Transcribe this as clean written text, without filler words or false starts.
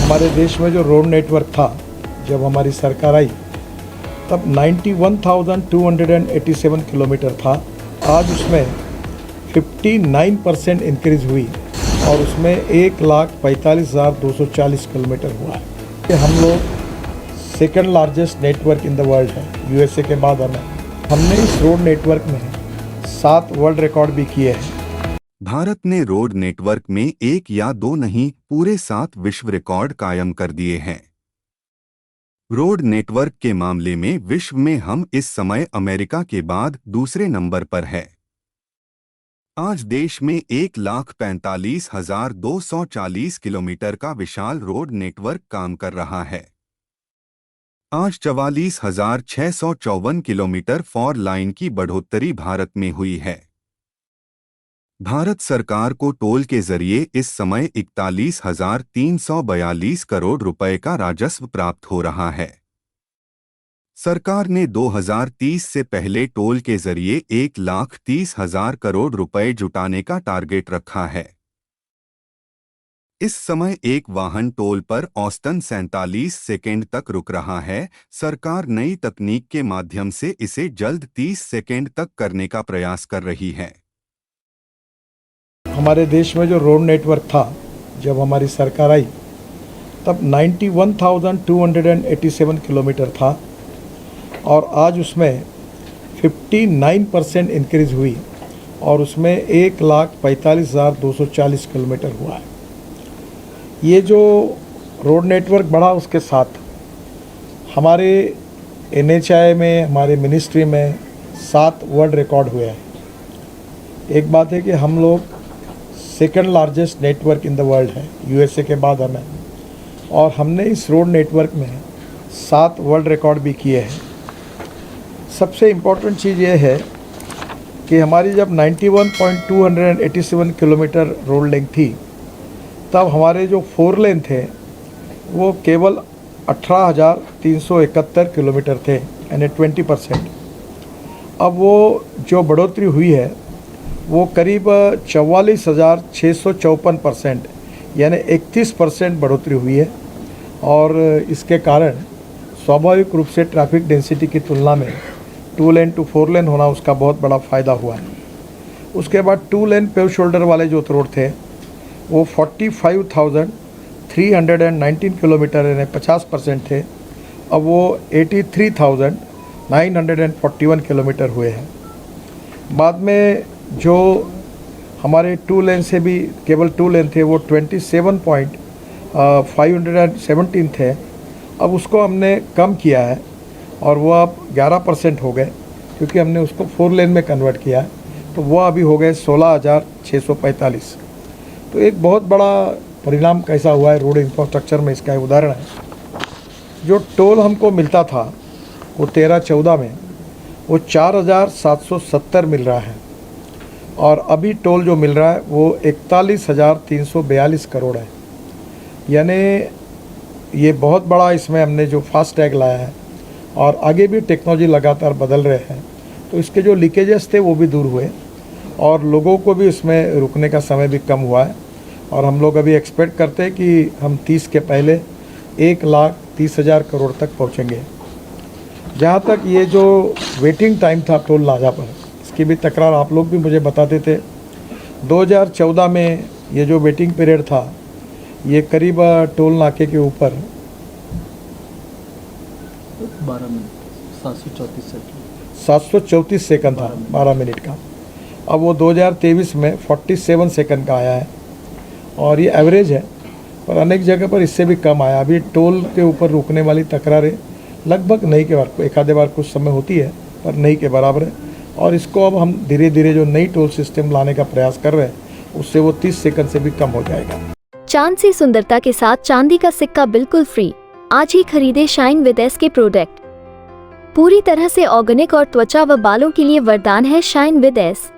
हमारे देश में जो रोड नेटवर्क था, जब हमारी सरकार आई तब 91,287 किलोमीटर था। आज उसमें 59% इंक्रीज़ हुई और उसमें 1,45,240 किलोमीटर हुआ है। हम लोग second largest network in the world है, यूएसए के बाद हमने इस रोड नेटवर्क में 7 वर्ल्ड रिकॉर्ड भी किए हैं। भारत ने रोड नेटवर्क में 1 या 2 नहीं, पूरे 7 विश्व रिकॉर्ड कायम कर दिए हैं। रोड नेटवर्क के मामले में विश्व में हम इस समय अमेरिका के बाद दूसरे नंबर पर है। आज देश में 1,45,240 किलोमीटर का विशाल रोड नेटवर्क काम कर रहा है। आज 44,654 किलोमीटर 4 लाइन की बढ़ोतरी भारत में हुई है। भारत सरकार को टोल के जरिए इस समय 41,342 करोड़ रुपए का राजस्व प्राप्त हो रहा है। सरकार ने 2030 से पहले टोल के जरिए 1,30,000 करोड़ रुपए जुटाने का टारगेट रखा है। इस समय एक वाहन टोल पर औसतन 47 सेकेंड तक रुक रहा है। सरकार नई तकनीक के माध्यम से इसे जल्द 30 सेकेंड तक करने का प्रयास कर रही है। हमारे देश में जो रोड नेटवर्क था, जब हमारी सरकार आई तब 91,287 किलोमीटर था और आज उसमें 59% इंक्रीज़ हुई और उसमें 1,45,240 किलोमीटर हुआ है। ये जो रोड नेटवर्क बढ़ा, उसके साथ हमारे NHAI में, हमारे मिनिस्ट्री में 7 वर्ल्ड रिकॉर्ड हुए हैं। एक बात है कि हम लोग second largest network in the world है, यूएसए के बाद और हमने इस रोड नेटवर्क में 7 वर्ल्ड रिकॉर्ड भी किए हैं। सबसे इम्पोर्टेंट चीज़ ये है कि हमारी जब 91,287 किलोमीटर रोड लेंथ थी, तब हमारे जो 4 लेन थे वो केवल 18,371 किलोमीटर थे, यानी 20%। अब वो जो बढ़ोतरी हुई है वो करीब 44,654%, यानी 31% बढ़ोतरी हुई है। और इसके कारण स्वाभाविक रूप से ट्रैफिक डेंसिटी की तुलना में 2 लेन टू 4 लेन होना उसका बहुत बड़ा फ़ायदा हुआ है। उसके बाद 2 लेन पेव शोल्डर वाले जो रोड थे वो 45,319 किलोमीटर, यानी 50% थे। अब वो 83,941 किलोमीटर हुए हैं। बाद में जो हमारे 2 लेन से भी केवल 2 लेन थे वो 27,517 थे। अब उसको हमने कम किया है और वो अब 11% हो गए, क्योंकि हमने उसको 4 लेन में कन्वर्ट किया है, तो वो अभी हो गए 16,645। तो एक बहुत बड़ा परिणाम कैसा हुआ है रोड इंफ्रास्ट्रक्चर में, इसका उदाहरण है। जो टोल हमको मिलता था वो 13-14 में वो 4,770 मिल रहा है और अभी टोल जो मिल रहा है वो 41,342 करोड़ है। यानी ये बहुत बड़ा इसमें हमने जो फास्ट टैग लाया है और आगे भी टेक्नोलॉजी लगातार बदल रहे हैं, तो इसके जो लीकेजेस थे वो भी दूर हुए और लोगों को भी इसमें रुकने का समय भी कम हुआ है। और हम लोग अभी एक्सपेक्ट करते हैं कि हम 30 के पहले 1,30,000 करोड़ तक पहुँचेंगे। जहाँ तक ये जो वेटिंग टाइम था टोल नाका पर, इसकी भी तकरार आप लोग भी मुझे बताते थे। 2014 में ये जो वेटिंग पीरियड था ये करीब टोल नाके के ऊपर 12 मिनट 734 सेकंड था, 12 मिनट का। अब वो 2023 में 47 सेकंड का आया है और ये एवरेज है, पर अनेक जगह पर इससे भी कम आया। अभी टोल के ऊपर रुकने वाली तकरारें लगभग नहीं के बार एक आधे बार कुछ समय होती है, पर नहीं के बराबर है। और इसको अब हम धीरे धीरे जो नई टोल सिस्टम लाने का प्रयास कर रहे हैं, उससे वो 30 सेकंड से भी कम हो जाएगा। चांद सी सुंदरता के साथ चांदी का सिक्का बिल्कुल फ्री। आज ही खरीदे शाइन विद एस के प्रोडक्ट। पूरी तरह से ऑर्गेनिक और त्वचा व बालों के लिए वरदान है शाइन विद एस।